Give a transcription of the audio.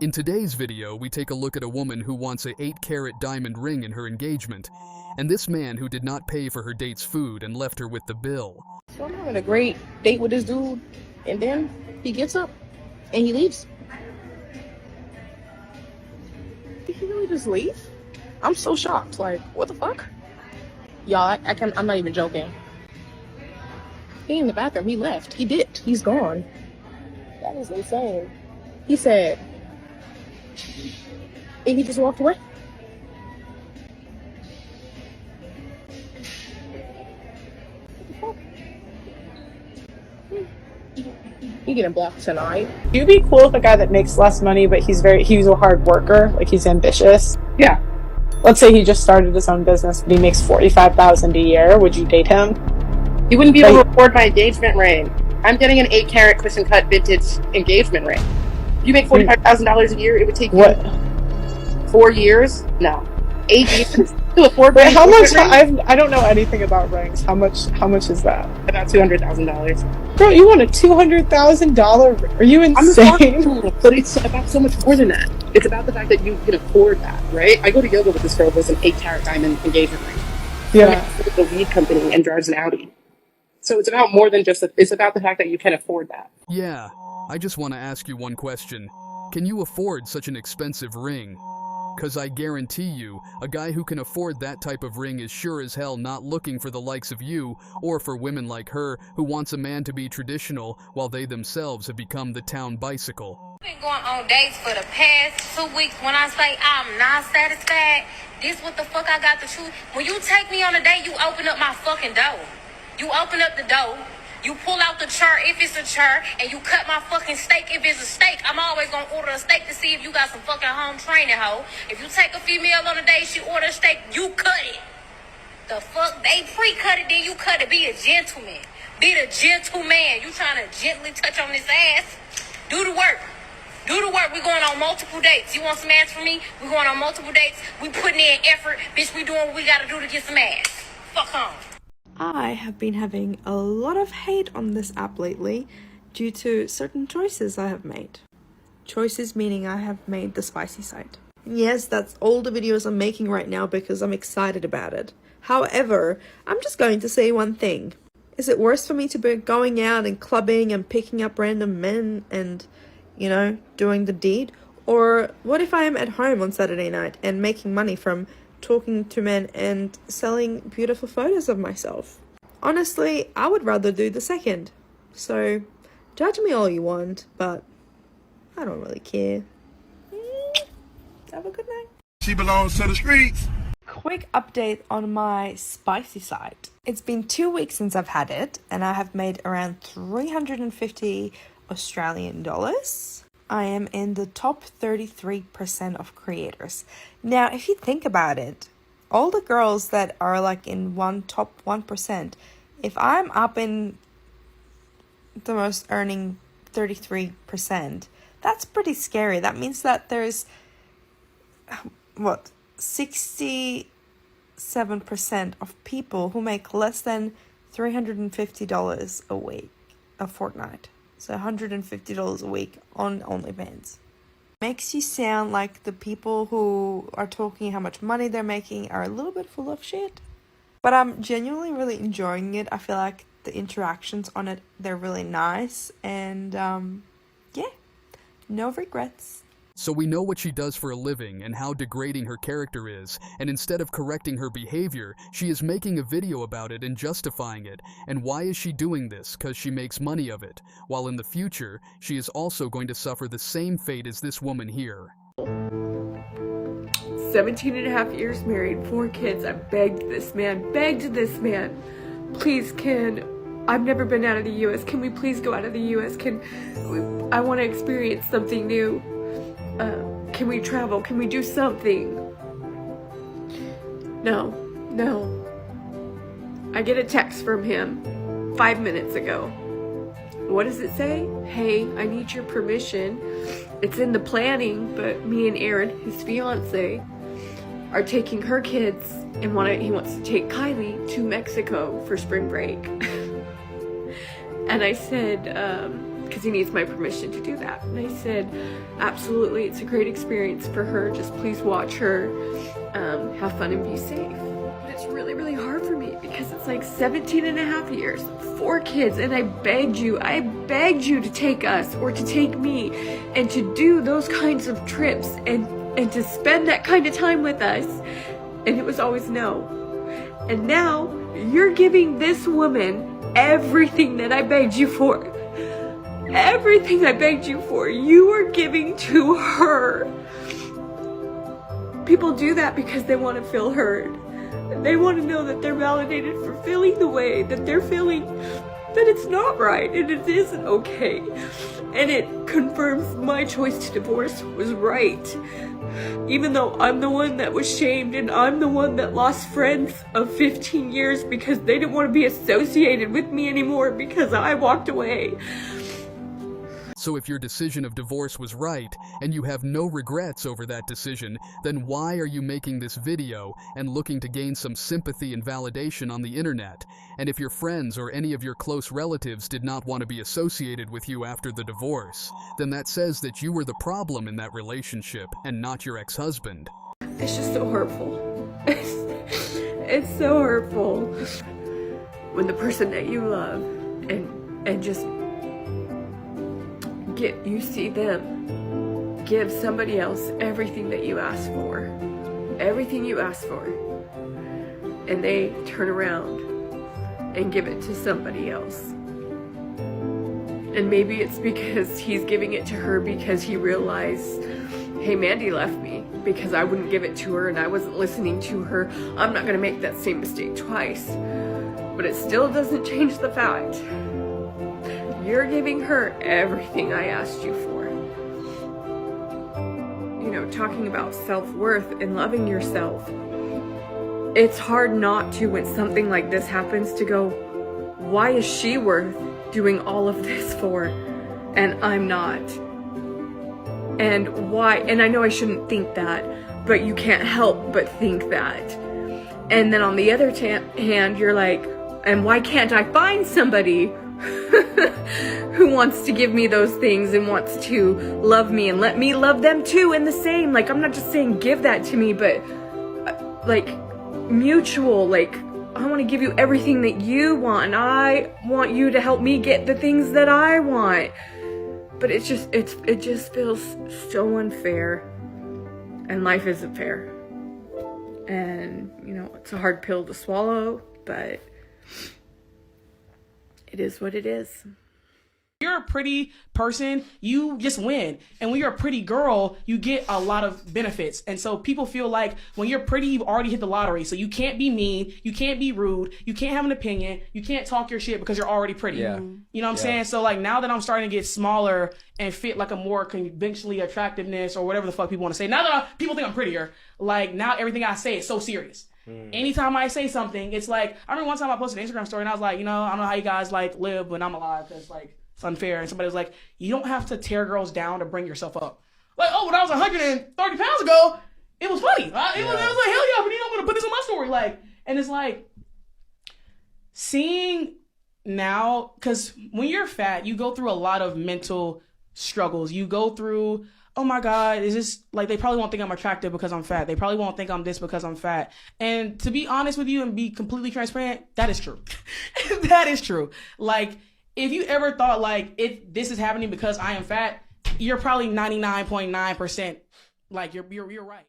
In today's video, we take a look at a woman who wants a 8-carat diamond ring in her engagement, and this man who did not pay for her date's food and left her with the bill. So I'm having a great date with this dude, and then he gets up and he leaves. Did he really just leave? I'm so shocked. Like, what the fuck? Y'all, I'm not even joking. He in the bathroom. He left. He dipped. He's gone. That is insane. He said, and he just walked away. You getting blocked tonight. You'd be cool with a guy that makes less money, but he's a hard worker, like he's ambitious. Yeah. Let's say he just started his own business, but he makes $45,000 a year. Would you date him? You wouldn't be able to afford my engagement ring. I'm getting an 8-carat cushion cut vintage engagement ring. You make $45,000 a year, it would take you 4 years? No. 8 years to afford. Wait, how much? I don't know anything about rings. How much is that? About $200,000. Bro, you want a $200,000? Are you insane? But it's about so much more than that. It's about the fact that you can afford that, right? I go to yoga with this girl who's an 8-carat diamond engagement ring. Yeah. With a weed company and drives an Audi. So it's about more than just it's about the fact that you can afford that. Yeah, I just want to ask you one question. Can you afford such an expensive ring? Cause I guarantee you, a guy who can afford that type of ring is sure as hell not looking for the likes of you, or for women like her who wants a man to be traditional while they themselves have become the town bicycle. I've been going on dates for the past 2 weeks. When I say I'm not satisfied, this what the fuck I got to choose. When you take me on a date, you open up my fucking door. You open up the door. You pull out the chair if it's a chair, and you cut my fucking steak if it's a steak. I'm always gonna order a steak to see if you got some fucking home training, hoe. If you take a female on a date, she order a steak, you cut it. The fuck? They pre-cut it, then you cut it. Be a gentleman. Be the gentleman. You trying to gently touch on this ass? Do the work. Do the work. We going on multiple dates. You want some ass from me? We going on multiple dates. We putting in effort. Bitch, we doing what we gotta do to get some ass. Fuck on. I have been having a lot of hate on this app lately due to certain choices I have made. Choices meaning I have made the spicy side. Yes, that's all the videos I'm making right now because I'm excited about it. However, I'm just going to say one thing. Is it worse for me to be going out and clubbing and picking up random men and, you know, doing the deed? Or what if I am at home on Saturday night and making money from talking to men and selling beautiful photos of myself? Honestly, I would rather do the second. So, judge me all you want, but I don't really care. Have a good night. She belongs to the streets. Quick update on my spicy side. It's been 2 weeks since I've had it, and I have made around 350 Australian dollars. I am in the top 33% of creators. Now, if you think about it, all the girls that are like in top 1%, if I'm up in the most earning 33%, that's pretty scary. That means that there's, 67% of people who make less than $350 a week, a fortnight. So $150 a week on OnlyFans. Makes you sound like the people who are talking how much money they're making are a little bit full of shit. But I'm genuinely really enjoying it. I feel like the interactions on it, they're really nice. And yeah, no regrets. So we know what she does for a living and how degrading her character is, and instead of correcting her behavior, she is making a video about it and justifying it. And why is she doing this? Because she makes money of it, while in the future, she is also going to suffer the same fate as this woman here. 17 and a half years married, 4 kids. I begged this man, please I've never been out of the U.S. Can we please go out of the U.S.? I want to experience something new. Can we travel? Can we do something? No. I get a text from him 5 minutes ago. What does it say? Hey, I need your permission. It's in the planning, but me and Aaron, his fiance, are taking her kids and he wants to take Kylie to Mexico for spring break. And I said, because he needs my permission to do that. And I said, absolutely, it's a great experience for her. Just please watch her, have fun and be safe. But it's really, really hard for me because it's like 17 and a half years, 4 kids, and I begged you to take us or to take me and to do those kinds of trips and to spend that kind of time with us. And it was always no. And now you're giving this woman everything that I begged you for. Everything I begged you for, you are giving to her. People do that because they want to feel heard. They want to know that they're validated for feeling the way that they're feeling, that it's not right and it isn't okay. And it confirms my choice to divorce was right. Even though I'm the one that was shamed and I'm the one that lost friends of 15 years because they didn't want to be associated with me anymore because I walked away. So if your decision of divorce was right, and you have no regrets over that decision, then why are you making this video and looking to gain some sympathy and validation on the internet? And if your friends or any of your close relatives did not want to be associated with you after the divorce, then that says that you were the problem in that relationship and not your ex-husband. It's just so hurtful. It's so hurtful when the person that you love and just you see them give somebody else everything that you asked for, and they turn around and give it to somebody else. And maybe it's because he's giving it to her because he realized, hey, Mandy left me because I wouldn't give it to her and I wasn't listening to her. I'm not gonna make that same mistake twice. But it still doesn't change the fact you're giving her everything I asked you for. You know, talking about self-worth and loving yourself, it's hard not to, when something like this happens, to go, why is she worth doing all of this for and I'm not? And why? And I know I shouldn't think that, but you can't help but think that. And then on the other hand, you're like, and why can't I find somebody who wants to give me those things and wants to love me and let me love them too in the same? Like, I'm not just saying give that to me, but like mutual, like I want to give you everything that you want and I want you to help me get the things that I want. But it just feels so unfair, and life isn't fair. And you know, it's a hard pill to swallow, but it is what it is. You're a pretty person, you just win. And when you're a pretty girl, you get a lot of benefits. And so people feel like when you're pretty, you've already hit the lottery. So you can't be mean, you can't be rude, you can't have an opinion, you can't talk your shit because you're already pretty. Yeah. You know what I'm saying? So like now that I'm starting to get smaller and fit like a more conventionally attractiveness or whatever the fuck people want to say, now that people think I'm prettier, like now everything I say is so serious. Anytime I say something, it's like, I remember one time I posted an Instagram story and I was like, you know, I don't know how you guys like live when I'm alive because like it's unfair. And somebody was like, you don't have to tear girls down to bring yourself up. Like, oh, when I was 130 pounds ago, it was funny. It was like, hell yeah, but you know, I'm gonna put this in my story. Like, and it's like seeing now, because when you're fat, you go through a lot of mental struggles. You go through, oh my God, is this, like, they probably won't think I'm attractive because I'm fat. They probably won't think I'm this because I'm fat. And to be honest with you and be completely transparent, that is true. That is true. Like, if you ever thought, like, if this is happening because I am fat, you're probably 99.9%, like, you're right.